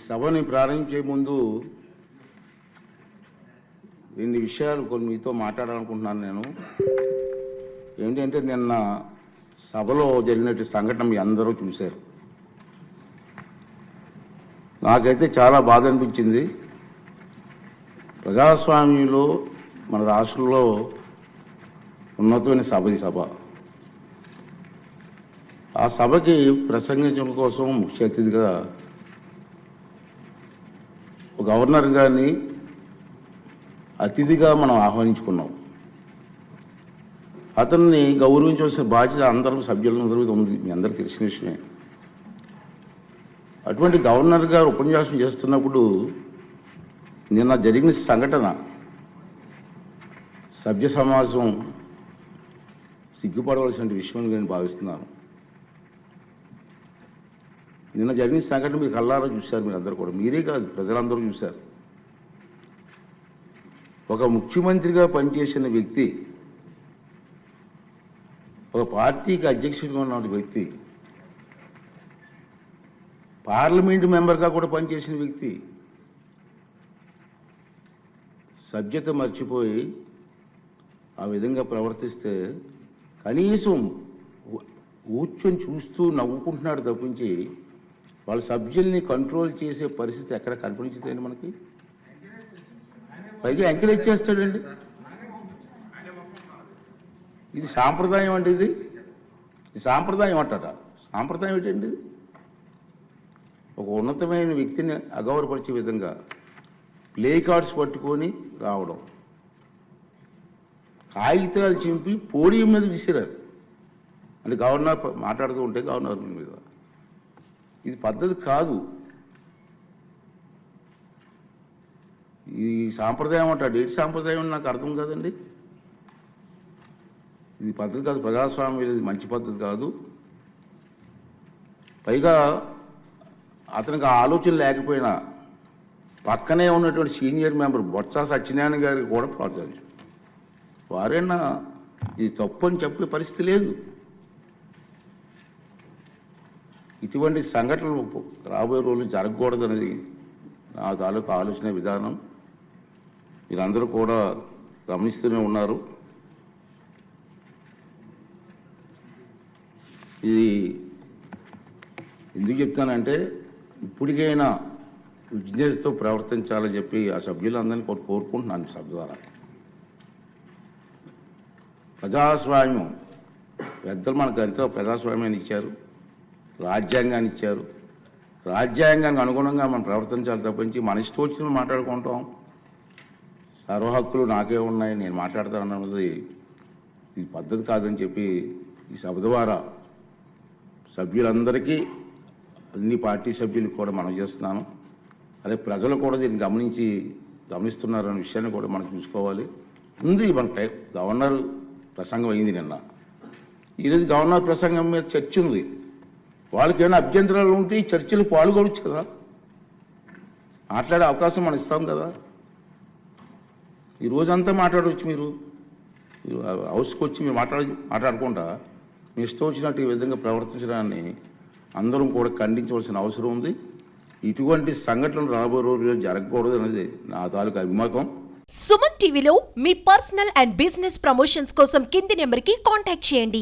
సభని ప్రారంభించే ముందు రెండు విషయాలు కొన్ని మీతో మాట్లాడాలనుకుంటున్నాను. నేను ఏంటంటే నిన్న సభలో జరిగినట్టు సంఘటన మీ అందరూ చూశారు. నాకైతే చాలా బాధ అనిపించింది. ప్రజాస్వామ్యంలో మన రాష్ట్రంలో ఉన్నతమైన సభ ఈ సభ. ఆ సభకి ప్రసంగించడం కోసం ముఖ్య అతిథిగా గవర్నర్ గారిని అతిథిగా మనం ఆహ్వానించుకున్నాం. అతన్ని గౌరవించవలసిన బాధ్యత అందరూ సభ్యులందరూ ఉంది, మీ అందరికీ తెలిసిన విషయమే. అటువంటి గవర్నర్ గారు ఉపన్యాసం చేస్తున్నప్పుడు నిన్న జరిగిన సంఘటన సభ్య సమాజం సిగ్గుపడవలసిన విషయం నేను భావిస్తున్నాను. నిన్న జరిగిన సంఘటన మీరు కళ్ళారా చూశారు, మీరు అందరూ కూడా, మీరే కాదు ప్రజలందరూ చూశారు. ఒక ముఖ్యమంత్రిగా పనిచేసిన వ్యక్తి, ఒక పార్టీకి అధ్యక్షుడిగా ఉన్న వ్యక్తి, పార్లమెంటు మెంబర్గా కూడా పనిచేసిన వ్యక్తి సభ్యత మర్చిపోయి ఆ విధంగా ప్రవర్తిస్తే కనీసం కూర్చొని చూస్తూ నవ్వుకుంటున్నాడు తప్పించి వాళ్ళ సభ్యుల్ని కంట్రోల్ చేసే పరిస్థితి ఎక్కడ కనిపించదండి మనకి. పైగా ఎంకరేజ్ చేస్తాడండి. ఇది సాంప్రదాయం అండి, ఇది సాంప్రదాయం అంటారా? సాంప్రదాయం ఏంటండి? ఒక ఉన్నతమైన వ్యక్తిని అగౌరవపరిచే విధంగా ప్లే కార్డ్స్ పట్టుకొని రావడం, కాగితాలు చింపి పోడియం మీద విసిరారు. అంటే గవర్నర్ మాట్లాడుతూ ఉంటే గవర్నర్ మీద, ఇది పద్ధతి కాదు. ఈ సాంప్రదాయం అంటాడు, ఏంటి సాంప్రదాయం నాకు అర్థం కాదండి. ఇది పద్ధతి కాదు, ప్రజాస్వామ్యం ఇది మంచి పద్ధతి కాదు. పైగా అతనికి ఆ ఆలోచన లేకపోయినా పక్కనే ఉన్నటువంటి సీనియర్ మెంబర్ బొత్స సత్యనారాయణ గారికి కూడా ప్రోత్సహించారు. వారైనా ఇది తప్పు అని చెప్పే పరిస్థితి లేదు. ఇటువంటి సంఘటనలు రాబోయే రోజులు జరగకూడదనేది నా తాలూకు ఆలోచన విధానం. మీరందరూ కూడా గమనిస్తూనే ఉన్నారు. ఇది ఎందుకు చెప్తానంటే ఇప్పటికైనా విజ్ఞతతో ప్రవర్తించాలని చెప్పి ఆ సభ్యులందరినీ కోరుకుంటున్నాను. సభ ద్వారా ప్రజాస్వామ్యం పెద్దలు మనకు ఎంతో ప్రజాస్వామ్యాన్ని ఇచ్చారు, రాజ్యాంగాన్ని ఇచ్చారు. రాజ్యాంగానికి అనుగుణంగా మనం ప్రవర్తించాలి తప్పించి మన ఇష్టం వచ్చిన మాట్లాడుకుంటాం. సర్వ హక్కులు నాకే ఉన్నాయి, నేను మాట్లాడతానన్నది ఇది పద్ధతి కాదని చెప్పి ఈ సభ ద్వారా సభ్యులందరికీ, అన్ని పార్టీ సభ్యులకు కూడా మనం చేస్తున్నాను. అదే ప్రజలు కూడా దీన్ని గమనిస్తున్నారన్న విషయాన్ని కూడా మనం చూసుకోవాలి. ఉంది మన గవర్నర్ ప్రసంగం అయింది నిన్న. ఈరోజు గవర్నర్ ప్రసంగం మీద చర్చ ఉంది. వాళ్ళకి ఏమైనా అభ్యంతరాలు ఉంటే ఈ చర్చలు పాల్గొనవచ్చు కదా, మాట్లాడే అవకాశం మనం ఇస్తాం కదా. ఈ రోజంతా మాట్లాడవచ్చు. మీరు హౌస్కి వచ్చి మీరు మాట్లాడకుండా మీ ఇష్టం వచ్చినట్టు ఈ విధంగా ప్రవర్తించడాన్ని అందరం కూడా ఖండించవలసిన అవసరం ఉంది. ఇటువంటి సంఘటనలు రాబోయే రోజుల్లో జరగకూడదు అనేది నా తాలూకు అభిమతం. సుమన్ టీవీలో మీ పర్సనల్ అండ్ బిజినెస్ ప్రమోషన్స్ కోసం కింది నెంబర్కి కాంటాక్ట్ చేయండి.